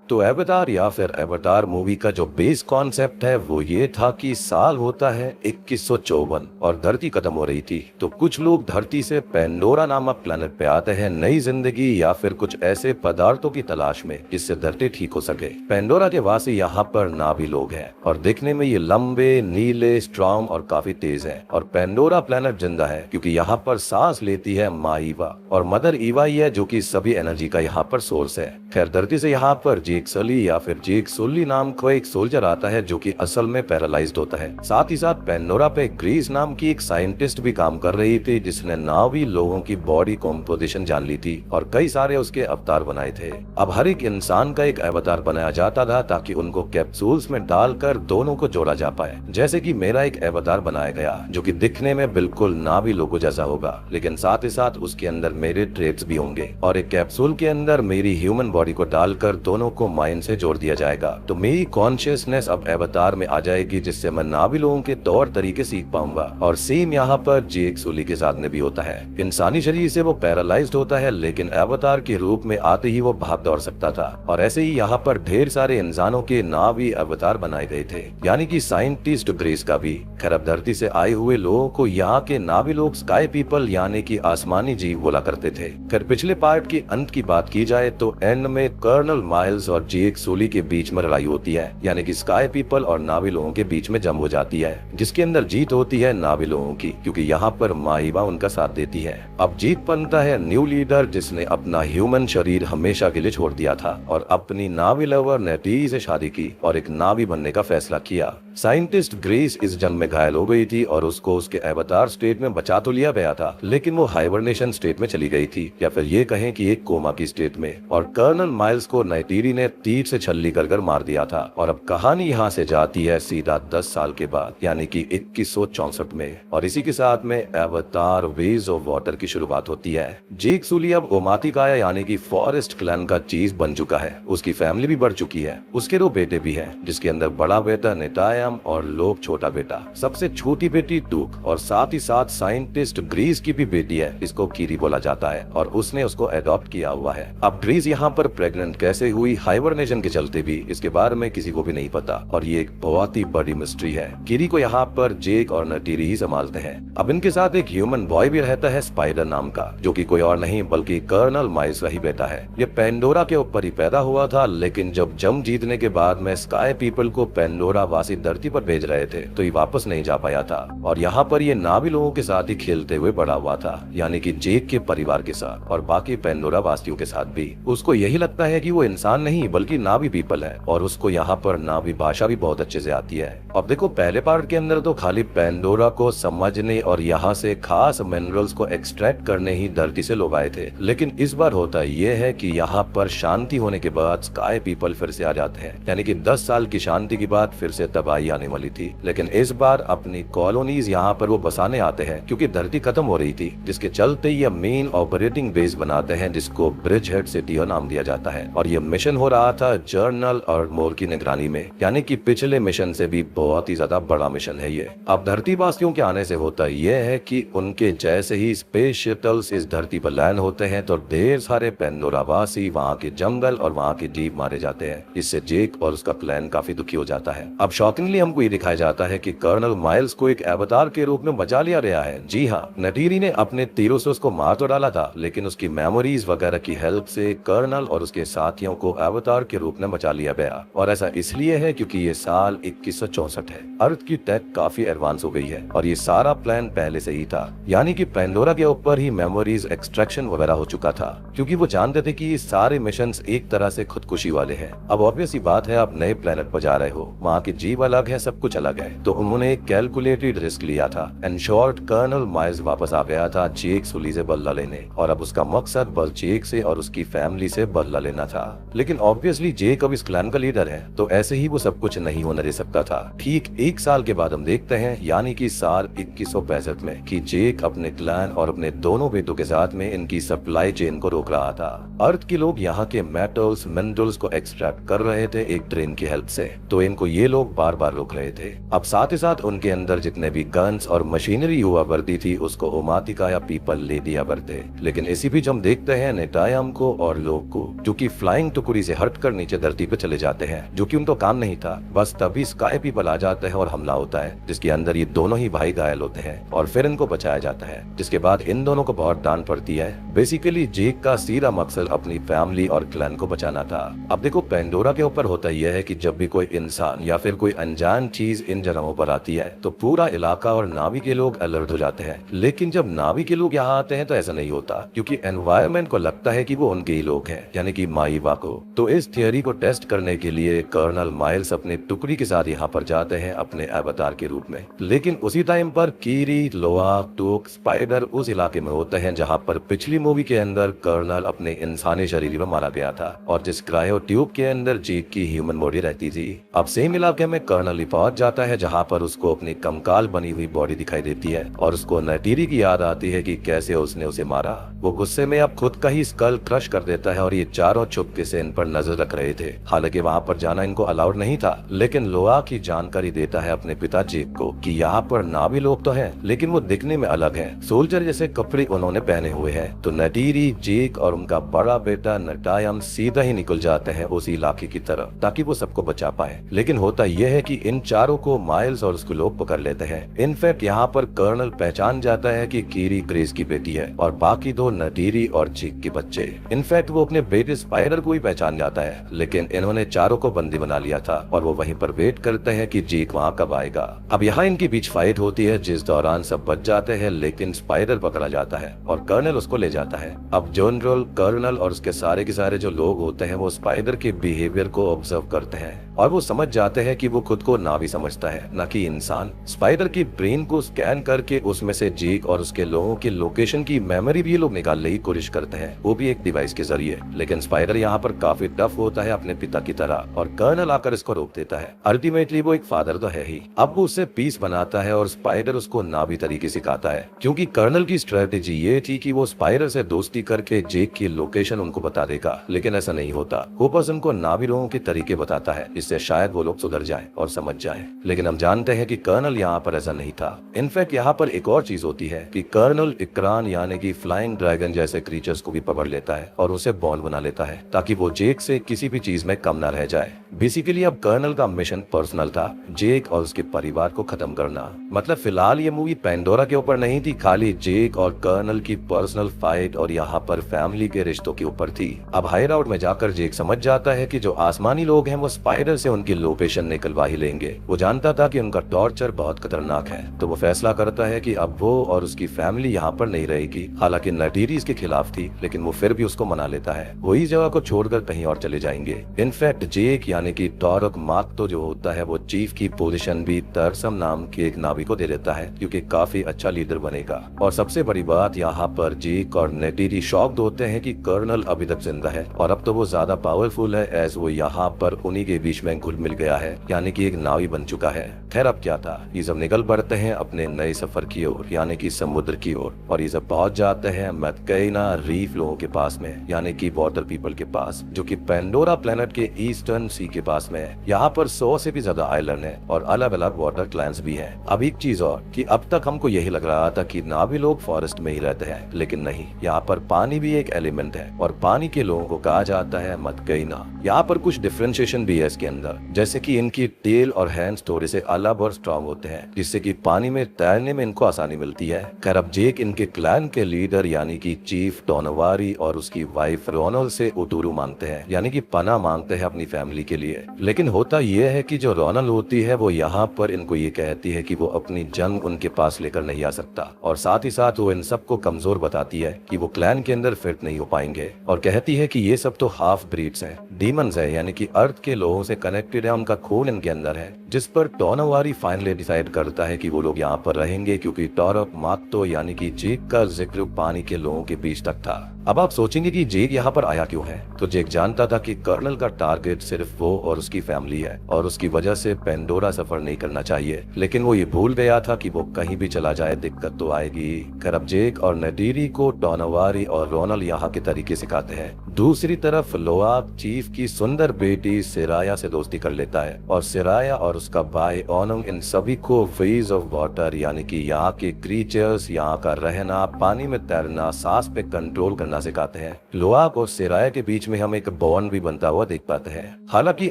तो एवतार या फिर एवतार मूवी का जो बेस कॉन्सेप्ट है वो ये था कि साल होता है 2154 और धरती खत्म हो रही थी। तो कुछ लोग धरती से पेंडोरा नामक प्लेनेट पे आते हैं नई जिंदगी या फिर कुछ ऐसे पदार्थों की तलाश में जिससे धरती ठीक हो सके। पेंडोरा के वासी यहाँ पर नाभी लोग हैं और दिखने में ये लंबे, नीले, स्ट्रॉन्ग और काफी तेज है। और पेंडोरा प्लेनेट जिंदा है क्योंकि यहाँ पर सांस लेती है माँ ईवा और मदर ईवा ही है जो कि सभी एनर्जी का यहाँ पर सोर्स है। खैर धरती से यहाँ पर जेक सली या फिर जेक सोली नाम का एक सोल्जर आता है जो कि असल में पैरालाइज्ड होता है। साथ ही साथ पेंडोरा पे ग्रीस नाम की एक साइंटिस्ट भी काम कर रही थी जिसने नावी लोगों की बॉडी कॉम्पोजिशन जान ली थी और कई सारे उसके अवतार बनाए थे। अब हर एक इंसान का एक अवतार बनाया जाता था ताकि उनको कैप्सूल्स में डालकर दोनों को जोड़ा जा पाए। जैसे कि मेरा एक अवतार बनाया गया जो कि दिखने में बिल्कुल नावी लोगों जैसा होगा, लेकिन साथ ही साथ उसके अंदर मेरे ट्रेट्स भी होंगे और एक कैप्सूल के अंदर मेरी ह्यूमन बॉडी को डालकर दोनों को माइंड से जोड़ दिया जाएगा। तो मेरी कॉन्शियसनेस अब अवतार में आ जाएगी जिससे मैं नावी लोगों के तौर तरीके सीख पाऊंगा। और सेम यहाँ पर जेक सोली के साथ में भी होता है। इंसानी शरीर से वो पैरालाइज्ड होता है लेकिन अवतार के रूप में आते ही वो भाग दौड़ सकता था। और ऐसे ही यहाँ पर ढेर सारे इंसानों के नावी अवतार बनाए गए थे, यानी कि साइंटिस्ट ग्रेस का भी। खैर धरती से आए हुए लोगों को यहाँ के नावी लोग स्काई पीपल यानी कि आसमानी जीव बोला करते थे। खैर पिछले पार्ट के अंत की बात की जाए तो एंड में कर्नल माइल्स और जेक सोली के बीच में लड़ाई होती है, यानी कि स्काई पीपल और नावी लोगों के बीच में जंग हो जाती है जिसके अंदर जीत होती है नावी लोगों की क्योंकि यहाँ पर माहिबा उनका साथ देती है। अब जीत बनता है न्यू लीडर जिसने अपना ह्यूमन शरीर हमेशा के लिए छोड़ दिया था और अपनी नावी लवर नेटी से शादी की और एक नावी बनने का फैसला किया। साइंटिस्ट ग्रेस इस जंग में घायल हो गई थी और उसको उसके अवतार स्टेट में बचा तो लिया गया था लेकिन वो हाइबरनेशन स्टेट में चली गई थी या फिर ये कहें कि एक कोमा की स्टेट में। और कर्नल माइल्स को नाइटीरी ने तीर से छल्ली कर मार दिया था। और अब कहानी यहाँ से जाती है सीधा 10 साल के बाद यानी कि 2164 में और इसी के साथ में अवतार वेज ऑफ वाटर की शुरुआत होती है। जेक सोली अब ओमातिकाया यानी कि फॉरेस्ट क्लैन का चीज बन चुका है। उसकी फैमिली भी बढ़ चुकी है। उसके 2 बेटे भी हैं जिसके अंदर बड़ा बेटा नेतायम और लोग छोटा बेटा। सबसे छोटी बेटी टूक और साथ ही साथ साइंटिस्ट ग्रीस की भी बेटी है, इसको कीरी बोला जाता है और उसने उसको एडॉप्ट किया हुआ है। अब ग्रीस यहाँ पर प्रेग्नेंट कैसे हुई हाइबरनेशन के चलते भी इसके बारे में किसी को भी नहीं पता और ये एक बहुत ही बड़ी मिस्ट्री है। कीरी को यहाँ पर जेक और नटीरी ही संभालते हैं। अब इनके साथ एक ह्यूमन बॉय भी रहता है स्पाइडर नाम का जो कि कोई और नहीं बल्कि कर्नल माइल्स का ही बेटा है। ये पेंडोरा के ऊपर ही पैदा हुआ था लेकिन जब जंग जीतने के बाद में स्काई पीपल को पेंडोरा वासी धरती पर भेज रहे थे तो ये वापस नहीं जा पाया था और यहाँ पर ये नावी लोगों के साथ ही खेलते हुए बड़ा हुआ था, यानी कि जेक के परिवार के साथ और बाकी पेंडोरा वासियों के साथ भी। उसको यही लगता है कि वो इंसान नहीं बल्कि नावी पीपल है और उसको यहाँ पर नावी भाषा भी बहुत अच्छे से आती है। अब देखो पहले पार्ट के अंदर तो खाली पेंडोरा को समझने और यहाँ से खास मिनरल्स को एक्सट्रैक्ट करने ही धरती से लोग आए थे, लेकिन इस बार होता ये है कि यहाँ पर शांति होने के बाद स्काई पीपल फिर से आ जाते हैं, यानी कि 10 साल की शांति के बाद फिर से तबाही आने वाली थी। लेकिन इस बार अपनी कॉलोनीज यहाँ पर वो बसाने आते हैं क्योंकि धरती खत्म हो रही थी, जिसके चलते ये मेन ऑपरेटिंग बेस बनाते हैं जिसको ब्रिज हेड सिटी नाम दिया जाता है। और ये मिशन हो रहा था जर्नल और मोर की निगरानी में, यानी कि पिछले मिशन से भी बहुत ही ज्यादा बड़ा मिशन है ये। अब धरती वासियों के आने से होता यह है कि उनके जैसे ही स्पेस शटल्स इस धरती पर लैंड होते हैं तो ढेर सारे पेंडोरा वासी, वहाँ के जंगल और वहाँ के जीव मारे जाते हैं। इससे जेक और उसका प्लान काफी दुखी हो जाता है। अब शॉकिंगली हमको ये दिखाया जाता है कि कर्नल माइल्स को एक अवतार के रूप में बचा लिया गया है। जी हाँ, नटीरी ने अपने तीरों से उसको मार तो डाला था लेकिन उसकी मेमोरीज वगैरह की हेल्प से कर्नल और उसके साथियों को अवतार के रूप में बचा लिया गया। और ऐसा इसलिए है क्योंकि ये साल 2164 है। अर्थ की टेक काफी एडवांस हो गई है और ये सारा प्लान पहले से ही था, यानी कि पेंडोरा के ऊपर ही मेमोरीज एक्सट्रैक्शन वगैरह हो चुका था क्योंकि वो जानते थे कि ये सारे मिशंस एक तरह से खुदकुशी वाले हैं। अब ऑब्वियस ही बात है, आप नए प्लेनेट पर जा रहे हो, वहाँ के जीव अलग है, सब कुछ अलग है, तो उन्होंने एक कैलकुलेटेड रिस्क लिया था। इन शॉर्ट कर्नल माइल्स वापस आ गया था जेक सोली से बदला लेने और अब उसका मकसद बस जेक से और उसकी फैमिली से बदला लेना था। लेकिन ऑब्वियसली जेक अब इस क्लैन का लीडर है तो ऐसे ही वो सब कुछ नहीं होने दे सकता था। ठीक 1 साल के बाद हम देखते हैं, यानी कि साल 2165 में, कि जेक अपने क्लैन और अपने दोनों बेटों के साथ में इनकी सप्लाई चेन को रोक रहा था। अर्थ के लोग यहाँ के मेटल्स मिनरल्स को एक्सट्रैक्ट कर रहे थे एक ट्रेन की हेल्प से, तो इनको ये लोग बार बार रोक रहे थे। अब साथ ही साथ उनके अंदर जितने भी गन्स और मशीनरी हुआ करती थी उसको ओमातिका या पीपल ले दिया करते। लेकिन इसी बीच हम देखते हैं नेटायम को और लोग को जो कि फ्लाइंग टुकड़ी से हटकर नीचे धरती पे चले जाते हैं, जो कि उनको काम नहीं था। बस तभी स्काई पीपल आ जाता है और हमला होता है, जिसके अंदर ये दोनों ही भाई घायल होते हैं और फिर इनको बचाया जाता है, जिसके बाद इन दोनों को बहुत डांट पड़ती है। बेसिकली जेक का सीधा मकसद अपनी फैमिली और क्लैन को बचाना था। अब देखो, पेंडोरा के ऊपर होता यह है कि जब भी कोई इंसान या फिर कोई अनजान चीज इन जगहों पर आती है तो पूरा इलाका और नावी के लोग अलर्ट हो जाते हैं। लेकिन जब नावी के लोग यहाँ आते हैं तो ऐसा नहीं होता, क्योंकि एनवायरमेंट को लगता है कि वो उनके ही लोग हैं, यानी कि माईवा को। तो इस थियोरी को टेस्ट करने के लिए कर्नल माइल्स अपने टुकड़ी के साथ यहाँ पर जाते हैं अपने अवतार के रूप में। लेकिन उसी टाइम पर कीरी, लोआ, टूक, स्पाइडर उस इलाके में होते हैं जहाँ पर पिछली मूवी के अंदर कर्नल अपने इंसानी शरीर में मारा गया था और जिस क्रायो ट्यूब के अंदर जेक की ह्यूमन बॉडी रहती थी। अब सेम इलाके में कर्नल पहुंच जाता है जहाँ पर उसको अपनी कंकाल बनी हुई बॉडी दिखाई देती है और उसको नेटीरी की याद आती है कि कैसे उसने उसे मारा। वो गुस्से में अब खुद का ही स्कल क्रश कर देता है और ये चारों चुपके से इन पर नजर रख रहे थे। हालांकि वहाँ पर जाना इनको अलाउड नहीं था, लेकिन लोआ की जानकारी देता है अपने पिता जेक को कि यहाँ पर नावी लोग तो हैं, लेकिन वो दिखने में अलग है। सोल्जर जैसे कपड़े उन्होंने पहने हुए हैं। तो नेटीरी, जेक और उनका बड़ा बेटा नटायम सीधा ही निकल जाते हैं उस इलाके की तरफ ताकि वो सबको बचा पाए। लेकिन होता यह है कि इन चारों को माइल्स और उसके लोग पकड़ लेते हैं। इनफैक्ट यहाँ पर कर्नल पहचान जाता है कि कीरी क्रेज की बेटी है और बाकी दो नटीरी और जेक के बच्चे। इनफैक्ट वो अपने बेटे स्पाइडर को भी पहचान जाता है, लेकिन इन्होंने चारों को बंदी बना लिया था और वो वहीं पर वेट करते हैं कि जेक वहाँ कब आएगा। अब यहाँ इनके बीच फाइट होती है, जिस दौरान सब बच जाते हैं, लेकिन स्पाइडर पकड़ा जाता है और कर्नल उसको ले जाता है। अब जनरल, कर्नल और उसके सारे के सारे जो लोग होते हैं वो स्पाइडर के बिहेवियर को ऑब्जर्व करते हैं और वो समझ जाते हैं कि वो खुद को नावी समझता है, न कि इंसान। स्पाइडर की ब्रेन को स्कैन करके उसमें से जेक और उसके लोगों की लोकेशन की मेमोरी भी ये लोग निकालने की कोशिश करते हैं, वो भी एक डिवाइस के जरिए। लेकिन स्पाइडर यहाँ पर काफी टफ होता है अपने पिता की तरह और कर्नल आकर इसको रोक देता है। अल्टीमेटली वो एक फादर तो है ही। अब वो उससे पीस बनाता है और स्पाइडर उसको नावी तरीके सिखाता है, क्योंकि कर्नल की स्ट्रेटेजी ये थी कि वो स्पाइडर से दोस्ती करके जेक की लोकेशन उनको बता देगा, लेकिन ऐसा नहीं होता। वो बस उनको नावी लोगों के तरीके बताता है, इससे शायद वो लोग सुधर जाएं और समझ जाएं। लेकिन हम जानते हैं कि कर्नल यहाँ पर ऐसा नहीं था। इनफैक्ट यहाँ पर एक और चीज होती है कि कर्नल इकरान यानी कि फ्लाइंग ड्रैगन जैसे क्रीचर्स को भी पकड़ लेता है और उसे बॉन्ड बना लेता है ताकि वो जेक से किसी भी चीज में कम ना रह जाए। बेसिकली अब कर्नल का मिशन पर्सनल था, जेक और उसके परिवार को खत्म करना। मतलब फिलहाल ये मूवी पेंडोरा के ऊपर नहीं थी, खाली जेक और कर्नल की पर्सनल फाइट और यहाँ पर फैमिली के रिश्तों के ऊपर थी। अब हाई राउट में जाकर जेक समझ जाता है कि जो आसमानी लोग हैं वो स्पाइडर से उनकी लोकेशन निकलवा ही लेंगे। वो जानता था कि उनका टॉर्चर बहुत खतरनाक है, तो वो फैसला करता है कि अब वो और उसकी फैमिली यहाँ पर नहीं रहेगी। हालांकि नटीरी इसके खिलाफ थी, लेकिन वो फिर भी उसको मना लेता है। वो इस जगह को छोड़कर कहीं और चले जाएंगे। इनफैक्ट जेक यानी कि टॉरक माक्तो जो होता है वो चीफ की पोजीशन भी तरसम नाम के एक नावी को दे देता है, क्योंकि काफी अच्छा लीडर बनेगा। और सबसे बड़ी बात, यहाँ पर जेक और नेटीरी शॉक्ड होते हैं कि कर्नल अभी तक जिंदा है और अब तो वो ज्यादा पावरफुल है, एज वो यहाँ पर उन्हीं के बीच में घुल मिल गया है, यानी कि एक नावी बन चुका है। खैर अब क्या था, ये सब निकल पड़ते हैं अपने नए सफर की ओर, यानी कि समुद्र की ओर, और ये सब पहुंच जाते हैं मैथकेना रीफ लोगों के पास में, यानी कि वाटर पीपल के पास, जो कि पेंडोरा प्लेनेट के ईस्टर्न सी के पास में है। यहाँ पर 100 से भी ज्यादा आइलैंड है और अलग अलग वाटर क्लैंस भी हैं। अब एक चीज और कि अब तक हमको यही लग रहा था कि नावी लोग फॉरेस्ट में ही रहते हैं, लेकिन नहीं, यहाँ पर पानी भी एक एलिमेंट है और पानी के लोगों को कहा जाता है मैथकेना। यहाँ पर कुछ डिफरेंशिएशन भी है इसके अंदर, जैसे कि इनकी टेल और हैंड्स थोड़े से अलग और स्ट्रॉन्ग होते हैं, जिससे कि पानी में तैरने में इनको आसानी मिलती है। खैर अब जेक इनके क्लैन के लीडर यानी कि चीफ टोनवारी और उसकी वाइफ रोनल से उतुरु मांगते हैं, यानी कि पनाह मांगते हैं अपनी फैमिली के लिए। लेकिन होता यह है कि जो रोनल होती है वो यहाँ पर इनको ये कहती है कि वो अपनी जंग उनके पास लेकर नहीं आ सकता, और साथ ही साथ वो इन सबको कमजोर बताती है कि वो क्लैन के अंदर फिट नहीं हो पाएंगे, और कहती है कि ये सब तो हाफ ब्रीड्स हैं, डीमंस है, यानी कि अर्थ के लोगों से कनेक्टेड है, उनका खून इनके अंदर है। जिस पर टोनवारी फाइनली डिसाइड करता है कि वो लोग यहाँ पर रहेंगे, क्योंकि टॉरक माक्तो यानी कि जेक का जिक्र पानी के लोगों के बीच तक था। अब आप सोचेंगे कि जेक यहाँ पर आया क्यों है, तो जेक जानता था कि कर्नल का टारगेट सिर्फ वो और उसकी फैमिली है और उसकी वजह से पेंडोरा सफर नहीं करना चाहिए, लेकिन वो ये भूल गया था कि वो कहीं भी चला जाए दिक्कत तो आएगी। खैर अब जेक और नेटीरी को टोनवारी और रोनल यहाँ के तरीके सिखाते हैं। दूसरी तरफ लोआक चीफ की सुंदर बेटी सिराया से दोस्ती कर लेता है और सिराया और उसका भाई ओनुंग इन सभी को वेज ऑफ वाटर यानी कि यहाँ के क्रीचर्स, यहाँ का रहना, पानी में तैरना, सांस पे कंट्रोल करना सिखाते हैं। लोआक और सिराया के बीच में हम एक बॉन्ड भी बनता हुआ देख पाते हैं। हालांकि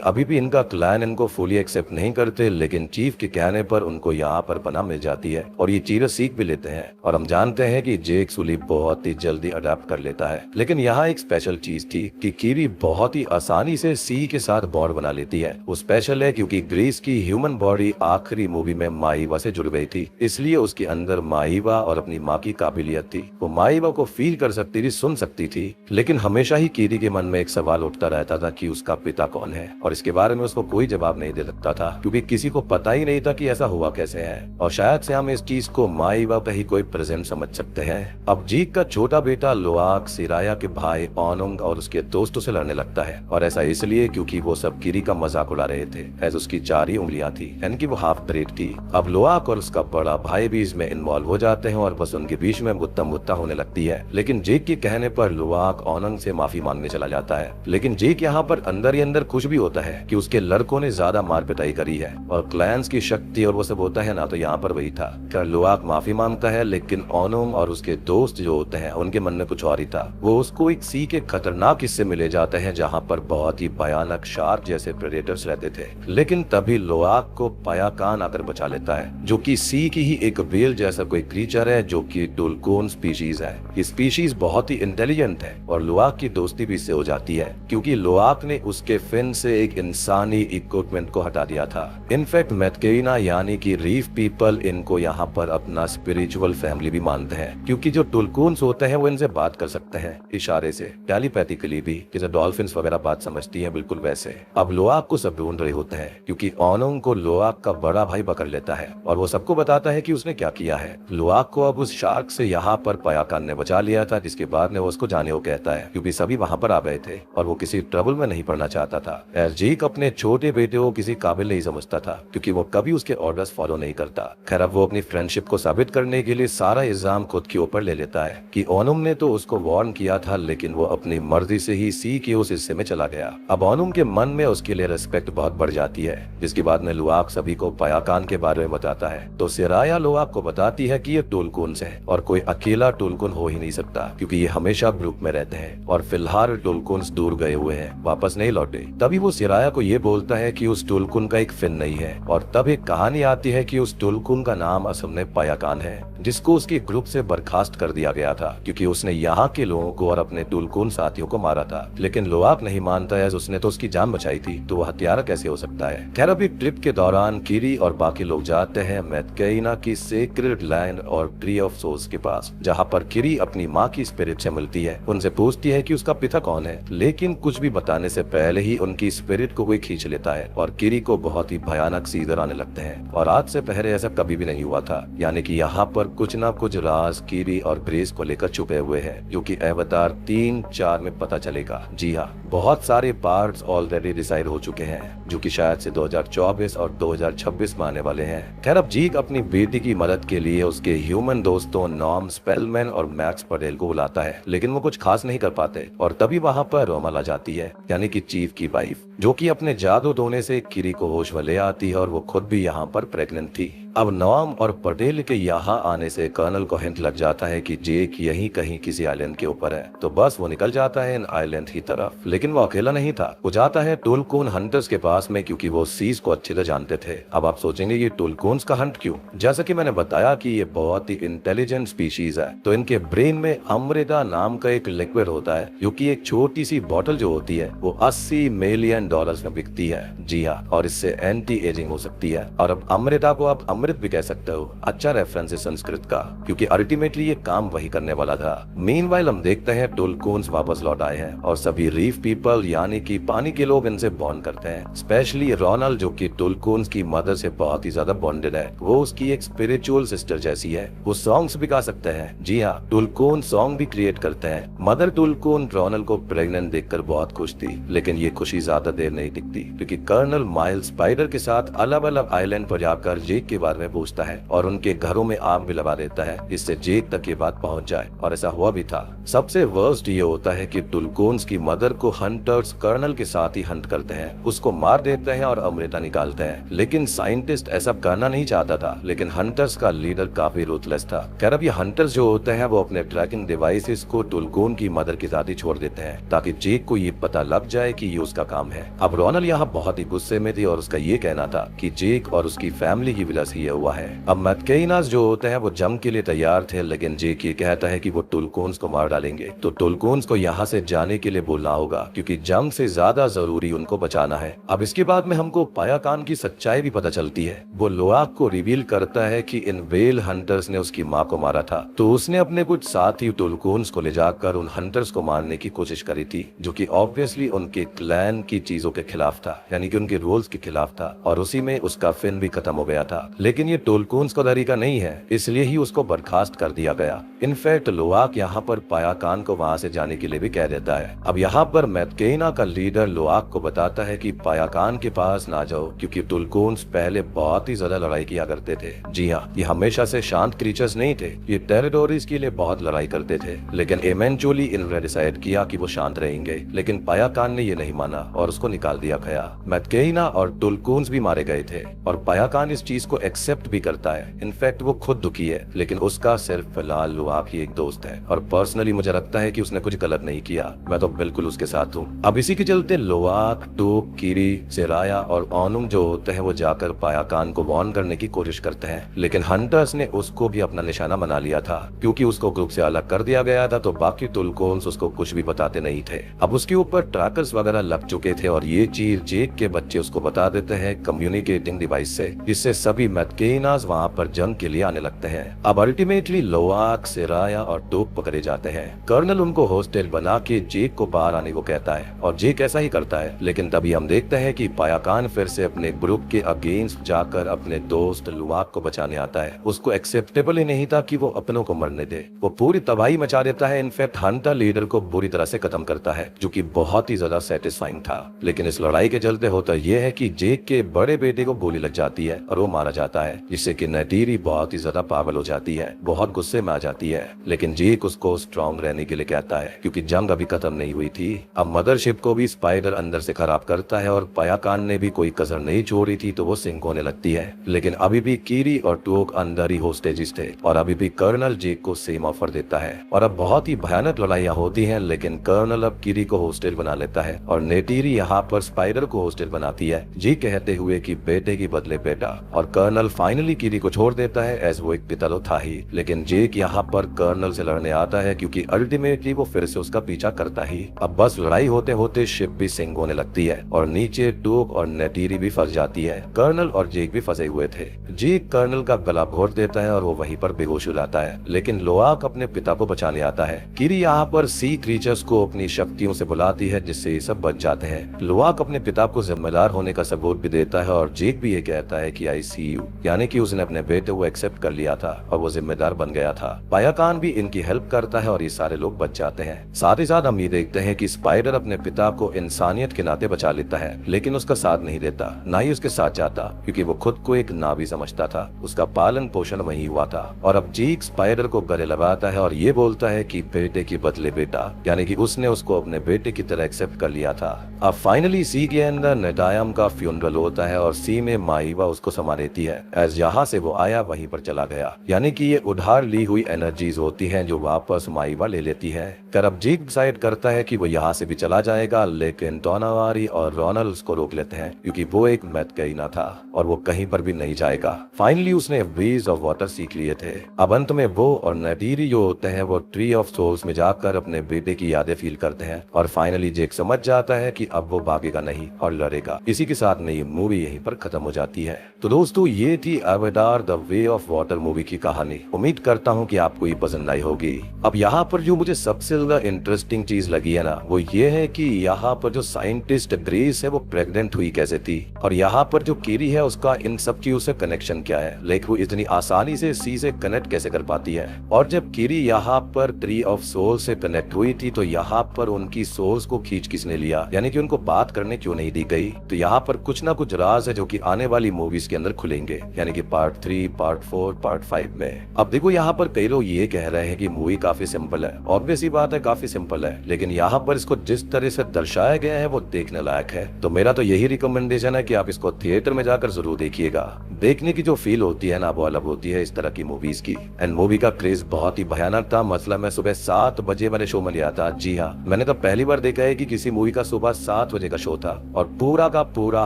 अभी भी इनका क्लैन इनको फुली एक्सेप्ट नहीं करते, लेकिन चीफ के कहने पर उनको यहाँ पर पनाह मिल जाती है और ये चीजें सीख भी लेते हैं। और हम जानते हैं कि जेक सुली बहुत ही जल्दी अडेप्ट कर लेता है। लेकिन यहाँ एक स्पेशल चीज थी कि कीरी बहुत ही आसानी से सी के साथ बॉन्ड बना लेती है। वो स्पेशल है क्योंकि ग्रीस की ह्यूमन बॉडी आखिरी मूवी में माईवा से जुड़ गई थी, इसलिए उसके अंदर माईवा और अपनी माँ की काबिलियत थी। वो माईवा को फील कर सकती थी, सुन सकती थी। लेकिन हमेशा ही कीरी के मन में एक सवाल उठता रहता था कि उसका पिता कौन है, और इसके बारे में उसको कोई जवाब नहीं दे सकता था क्योंकि किसी को पता ही नहीं था कि ऐसा हुआ कैसे है। और शायद से हम इस चीज को माईवा का ही कोई प्रेजेंट समझ सकते हैं। अब जीक का छोटा बेटा लोआक सिराया के भाई ओनुंग और उसके दोस्तों से लड़ने लगता है, और ऐसा इसलिए क्योंकि वो सब कीरी का मजाक उड़ा रहे थे एज उसकी 4 ही उंगलियां थी, यानी कि वो हाफ ब्रेड थी। अब लोआक और उसका बड़ा भाई भी इसमें इन्वॉल्व हो जाते हैं और बस उनके बीच में मुद्दा मुद्दा होने लगती है। लेकिन जेक के कहने पर लोआक ओनुंग से माफी मांगने चला जाता है। लेकिन जेक यहाँ पर अंदर ही अंदर खुश भी होता है कि उसके लड़कों ने ज्यादा मार पिटाई करी है और क्लैंस की शक्ति और वो सब होता है ना, तो यहाँ पर वही था। कर लोआक माफी मांगता है, लेकिन ओनुंग और उसके दोस्त जो होते हैं उनके मन में कुछ और ही था। वो उसको एक सी के खतरनाक हिस्से में ले जाते हैं जहाँ पर बहुत ही भयानक शार्क जैसे प्रेडेटर्स रहते थे। लेकिन तभी लोआक को पायाकान आकर बचा लेता है, जो कि सी की ही एक व्हेल जैसा कोई क्रीचर है, जो कि टुलकोन स्पीशीज है। ये स्पीशीज बहुत ही इंटेलिजेंट है और लोआक की दोस्ती भी इससे हो जाती है क्योंकि लोआक ने उसके फिन से एक इंसानी इक्विपमेंट को हटा दिया था। इनफैक्ट मैथकेइना यानी कि रीफ पीपल इनको यहाँ पर अपना स्पिरिचुअल फैमिली भी मानते हैं क्योंकि जो टुलकोन्स होते हैं वो इनसे बात कर सकते हैं इशारे से, टेलीपैथिकली भी, जैसे डॉल्फिन्स वगैरह बात समझती हैं, बिल्कुल वैसे। अब लोआक को सब ढूंढ रहे होते हैं क्योंकि ओनुंग को लोआक का बड़ा भाई पकड़ लेता है और वो सबको बताता है कि उसने क्या किया है। लोआक को अब उस शार्क से यहाँ पर पायाकान ने बचा लिया था, जिसके बाद में वो उसको जाने को कहता है क्योंकि सभी वहाँ पर आ गए थे और वो किसी ट्रबल में नहीं पड़ना चाहता था। एजीक अपने छोटे बेटे को किसी काबिल नहीं समझता था क्योंकि वो कभी उसके ऑर्डर्स फॉलो नहीं करता। खैर अब वो अपनी फ्रेंडशिप को साबित करने के लिए सारा इल्जाम खुद के ऊपर ले लेता है कि ओनुंग ने तो उसको वार्न किया था, लेकिन वो अपनी मर्जी से ही सी के उस हिस्से में चला गया। अब ओनुंग के मन में उसके लिए रिस्पेक्ट बहुत बढ़ जाती है, जिसके बाद में लोआक सभी को पायाकान के बारे में बताता है। तो सिराया लोआक को बताती है कि ये टुलकोन्स है और कोई अकेला टुलकोन हो ही नहीं सकता क्योंकि ये हमेशा ग्रुप में रहते हैं और फिलहाल टुलकोन्स दूर गए हुए हैं, वापस नहीं लौटे। तभी वो सिराया को ये बोलता है कि उस टुलकुन का एक फिन नहीं है और तब एक कहानी आती है कि उस टुलकुन का नाम असल में पायाकान है, जिसको उसके ग्रुप से बर्खास्त कर दिया गया था क्योंकि उसने यहाँ के लोगों को और अपने टुलकुन साथियों को मारा था। लेकिन लोआक नहीं मानता है, उसने तो उसकी जान बचाई थी, तो वो हत्यारा कैसे हो सकता है। खैर अभी ट्रिप के दौरान कीरी और बाकी लोग जाते हैं मैथकेइना की सेक्रेड लैंड और ट्री ऑफ सोल्स के पास, जहाँ पर कीरी अपनी माँ की स्पिरिट से मिलती है। उनसे पूछती है कि उसका पिता कौन है, लेकिन कुछ भी बताने से पहले ही उनकी स्पिरिट को कोई खींच लेता है और कीरी को बहुत ही भयानक सीजर आने लगते हैं। और आज से पहले ऐसा कभी भी नहीं हुआ था, यानी कि यहाँ पर कुछ ना कुछ राज कीरी और ग्रेस को लेकर छुपे हुए हैं, जो कि अवतार 3-4 में पता चलेगा। जी हाँ, बहुत सारे पार्ट्स ऑलरेडी डिसाइड हो चुके हैं, जो कि शायद से 2024 और 2026 में आने वाले हैं। खैर अब जीक अपनी बेटी की मदद के लिए उसके ह्यूमन दोस्तों नॉर्म स्पेलमैन और मैक्स पटेल को बुलाता है, लेकिन वो कुछ खास नहीं कर पाते। और तभी वहाँ पर रोमल आ जाती है, यानी कि चीफ की वाइफ, जो कि अपने जादू टोने से कीरी को होश में ले आती है और वो खुद भी यहाँ पर प्रेग्नेंट थी। अब नॉर्म और पटेल के यहाँ आने से कर्नल को हिंट लग जाता है कि जेक यहीं कहीं किसी आइलैंड के ऊपर है, तो बस वो निकल जाता है इन आइलैंड की तरफ। लेकिन वो अकेला नहीं था, वो जाता है टुलकोन हंटर्स के पास में क्योंकि वो सीज को अच्छे से जानते थे। अब आप सोचेंगे ये टुलकोन्स का हंट क्यों? जैसा कि मैंने बताया कि ये बहुत ही इंटेलिजेंट स्पीशीज है, तो इनके ब्रेन में अमृता नाम का एक लिक्विड होता है, जो कि एक छोटी सी बॉटल जो होती है वो $80 मिलियन में बिकती है। जी हाँ, और इससे एंटी एजिंग हो सकती है। और अब अमृता को आप अमृत भी कह सकते हो, अच्छा रेफरेंस है संस्कृत का, क्योंकि अल्टीमेटली ये काम वही करने वाला था। मीनवाइल हम देखते हैं टुलकोन्स वापस लौट आए हैं और सभी रीफ पीपल यानी कि पानी के लोग इनसे बॉन्ड करते हैं। स्पेशली रोनल, जो कि टुलकोन्स की मदर से बहुत ही ज्यादा बॉन्डेड है, वो उसकी एक स्पिरिचुअल सिस्टर जैसी है। वो सॉन्ग्स भी गा सकते हैं। जी हाँ, टुलकोन सॉन्ग भी क्रिएट करते हैं। मदर टुलकोन रोनल को प्रेग्नेंट देखकर बहुत खुश थी, लेकिन ये खुशी ज्यादा देर नहीं टिकती क्योंकि कर्नल माइल्स स्पाइडर के साथ अलग अलग आइलैंड पर जाकर जेक के बारे बारे में पूछता है और उनके घरों में आग भी लगा देता है, इससे जेक तक ये बात पहुंच जाए। और ऐसा हुआ भी था। सबसे वर्स्ट ये होता है कि टुलकोन्स की मदर को हंटर्स कर्नल के साथ ही हंट करते हैं, उसको मार देते हैं और अमृता निकालते हैं। लेकिन साइंटिस्ट ऐसा करना नहीं चाहता था, लेकिन हंटर्स का लीडर काफी रूथलेस था। खैर अब ये हंटर्स जो होते हैं वो अपने ट्रैकिंग डिवाइसेस को टुलकोन की मदर के साथ ही छोड़ देते हैं ताकि जेक को ये पता लग जाए कि ये उसका काम है। अब रोनल यहाँ बहुत ही गुस्से में थी और उसका ये कहना था कि जेक और उसकी फैमिली की वजह से ये हुआ है। अब मैककेनास जो होते हैं वो जंग के लिए तैयार थे, लेकिन जेक ये कहता है कि वो टुलकोन्स को मार डालेंगे, तो टुलकोन्स को यहाँ से जाने के लिए बोलना होगा क्योंकि जंग से ज्यादा जरूरी उनको बचाना है। अब इसके बाद में हमको पायाकान की सच्चाई भी पता चलती है। वो लोआक को रिवील करता है कि इन वेल हंटर्स ने उसकी माँ को मारा था, तो उसने अपने कुछ साथी टुलकोन्स को ले जाकर उन हंटर्स को मारने की कोशिश करी थी, जो कि ऑब्वियसली उनके क्लैन की चीजों के खिलाफ था, यानी कि उनके रूल्स के खिलाफ था। और उसी में उसका फिन भी खत्म हो गया था। लेकिन ये टुलकोन्स का तरीका नहीं है, इसलिए ही उसको बर्खास्त कर दिया गया। इनफैक्ट लोआक यहाँ पर पायाकान को वहाँ से जाने के लिए भी कह देता है। अब यहाँ पर मैककेना का लीडर लोआक को बताता है कि पायाकान के पास ना जाओ क्योंकि टुलकोन्स पहले बहुत ही ज्यादा लड़ाई किया करते थे। जी हाँ, ये हमेशा से शांत क्रीचर्स नहीं थे, ये टेरिटोरीज के लिए बहुत लड़ाई करते थे। लेकिन इवेंचुअली इन्होंने डिसाइड किया कि वो शांत रहेंगे, लेकिन पायाकान ने ये नहीं माना और उसको निकाल दिया गया। मैककेना और टुलकोन्स भी मारे गए थे और पायाकान इस चीज को एक्सेप्ट भी करता है। इनफैक्ट वो खुद दुखी है, लेकिन उसका सिर्फ फिलहाल लोआक ही एक दोस्त है और पर्सनली मुझे लगता है कि उसने कुछ गलत नहीं किया। मैं तो बिल्कुल उसके साथ हूँ। अब इसी के चलते लोआक, टूक, कीरी, सेराया और ओनुम जो होते हैं वो जाकर पायाकान को वार्न करने की कोशिश करते हैं, लेकिन हंटर्स ने उसको भी अपना निशाना बना लिया था। क्योंकि उसको ग्रुप से अलग कर दिया गया था तो बाकी टुलकोन्स उसको कुछ भी बताते नहीं थे। अब उसके ऊपर ट्रैकर्स वगैरह लग चुके थे और ये चीज जेक के बच्चे उसको बता देते हैं कम्युनिकेटिंग डिवाइस से, जिससे सभी मैककेनास वहाँ पर जंग के लिए आने लगते हैं। अब अल्टीमेटली लोआक, सेराया और टूक पकड़े जाते हैं। कर्नल उनको हॉस्टेल बना के जेक को बाहर आने को कहता है और जेक ऐसा ही करता है। लेकिन तभी हम देखते हैं कि पायाकान फिर से अपने ग्रुप के अगेंस्ट जाकर अपने दोस्त लोआक को बचाने आता है। उसको एक्सेप्टेबल ही नहीं था कि वो अपनों को मरने दे। वो पूरी तबाही मचा देता है, इनफैक्ट हंटर लीडर को बुरी तरह से खत्म करता है, जो कि बहुत ही ज्यादा सेटिस्फाइंग था। लेकिन इस लड़ाई के चलते होता यह है कि जेक के बड़े बेटे को गोली लग जाती है और वो मारा जाता है, जिससे कि नेटीरी बहुत ही ज्यादा पागल हो जाती है, बहुत गुस्से में आ जाती है। लेकिन जेक उसको स्ट्रॉन्ग रहने के लिए कहता है क्योंकि जंग अभी खत्म नहीं हुई थी। अब मदरशिप को भी स्पाइडर अंदर से खराब करता है और पायाकान ने भी कोई कसर नहीं छोड़ी थी, तो वो सिंक होने लगती है। लेकिन अभी भी कीरी और टूक अंदर ही होस्टेजेस थे और अभी भी कर्नल जेक को सेम ऑफर देता है और अब बहुत ही भयानक लड़ाइयाँ होती हैं। लेकिन कर्नल अब कीरी को होस्टेज बना लेता है और नेटीरी यहाँ पर स्पाइडर को होस्टेज बनाती है, जी कहते हुए कि बेटे की बदले बेटा। और कर्नल फाइनली कीरी को छोड़ देता है, एज वो एक पिता तो था ही। लेकिन जेक यहाँ पर कर्नल से लड़ने आता है क्योंकि अल्टीमेटली वो फिर से उसका पीछा करता ही। अब बस लड़ाई होते होते शिप भी सिंक होने लगती है और नीचे टूक और नेटीरी भी फंस जाती है। कर्नल और जेक भी फंसे हुए थे। जेक कर्नल का गला घोट देता है और वो वहीं पर बेहोश हो जाता है। लेकिन लोआक अपने पिता को बचाने आता है। कीरी यहाँ पर सी क्रीचर्स को अपनी शक्तियों से बुलाती है, जिससे ये सब बच जाते हैं। लोआक अपने पिता को जिम्मेदार होने का सबूत भी देता है और जेक भी ये कहता है कि आई सी यू, यानी कि उसने अपने बेटे को एक्सेप्ट कर लिया था और वो जिम्मेदार बन गया था। पायाकान भी इनकी हेल्प करता है और ये सारे लोग बच जाते हैं। साथ ही साथ हम ये देखते हैं कि स्पाइडर अपने पिता को इंसानियत के नाते बचा लेता है, लेकिन उसका साथ नहीं देता, ना ही उसके साथ जाता, क्योंकि वो खुद को एक नावी समझता था। उसका पालन पोषण वही हुआ था। और अब जेक स्पाइडर को गले लगाता है और ये बोलता है कि बेटे के बदले बेटा, यानी कि उसने उसको अपने बेटे की तरह एक्सेप्ट कर लिया था। अब फाइनली सी के अंदर नेडायम का फ्यूनरल होता है और सी में माइवा उसको संभाल लेती है, एज यहाँ से वो आया वहीं पर चला गया। यानी कि ये उधार ली हुई एनर्जीज होती हैं जो वापस माइवा ले लेती है। कर अब जेक डिसाइड करता है कि वो यहाँ से भी चला जाएगा, लेकिन टोनावारी और रोनल उसको रोक लेते हैं क्योंकि वो एक मैककेना था और वो कहीं पर भी नहीं जाएगा। फाइनली उसने वेज ऑफ वाटर सीख लिए थे। अब अंत में वो और नेटीरी जो होते हैं वो ट्री ऑफ सोल्स में जाकर अपने बेटे की यादें फील करते हैं और फाइनली जेक समझ जाता है कि अब वो भागेगा नहीं और लड़ेगा। इसी के साथ में ये मूवी यहीं पर खत्म हो जाती है। तो दोस्तों ये थी अवतार the way of water movie की कहानी। उम्मीद करता हूँ कि आपको ये पसंद आई होगी। अब यहाँ पर जो मुझे सबसे ज्यादा इंटरेस्टिंग चीज लगी है ना, वो ये है कि यहाँ पर जो साइंटिस्ट ग्रेस है वो प्रेग्नेंट हुई कैसे थी, और यहाँ पर जो कीरी है उसका इन सब चीजों से कनेक्शन क्या है, लाइक वो इतनी आसानी से सी से कनेक्ट कैसे कर पाती है। और जब कीरी यहाँ पर ट्री ऑफ सोल से कनेक्ट हुई थी तो यहाँ पर उनकी सोल्स को खींच किसने लिया, यानी कि उनको बात करने क्यों नहीं दी गई। तो यहाँ पर कुछ ना कुछ राज है जो कि आने वाली मूवीज के अंदर खुलेंगे, यानी कि पार्ट 3, पार्ट 4, पार्ट 5 में। अब देखो यहाँ पर कई लोग ये कह रहे हैं कि मूवी काफी सिंपल है, ऑब्वियस ही बात है काफी सिंपल है, लेकिन यहाँ पर इसको जिस तरह से दर्शाया गया है वो देखने लायक है। तो मेरा तो यही रिकमेंडेशन है कि आप इसको थिएटर में जाकर जरूर देखिएगा। देखने की जो फील होती है ना वो अलग होती है इस तरह की मूवीज की। एंड मूवी का क्रेज बहुत ही भयानक था। मतलब मैं सुबह 7 बजे मैंने शो में लिया था। जी हाँ, मैंने तो पहली बार देखा है कि किसी मूवी का सुबह 7 बजे का शो था और पूरा का पूरा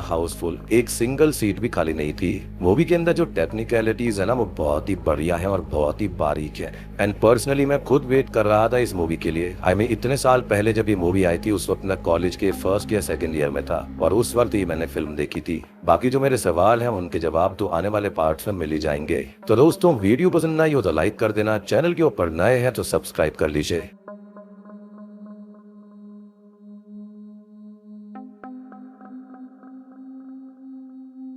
हाउसफुल, एक सिंगल सीट भी खाली नहीं थी। मूवी के अंदर जो टेक्निकलिटीज है ना वो बहुत ही बढ़िया है और बहुत ही बारीक है। एंड पर्सनली मैं खुद वेट कर रहा था इस मूवी के लिए। आई मीन इतने साल पहले जब ये मूवी आई थी उस वक्त मैं कॉलेज के फर्स्ट या सेकंड ईयर में था और उस वक्त ही मैंने फिल्म देखी थी। बाकी जो मेरे सवाल हैं उनके जवाब तो आने वाले पार्ट्स में मिल ही जाएंगे। तो दोस्तों वीडियो पसंद आई हो तो लाइक कर देना, चैनल के ऊपर नए हैं तो सब्सक्राइब कर लीजिए।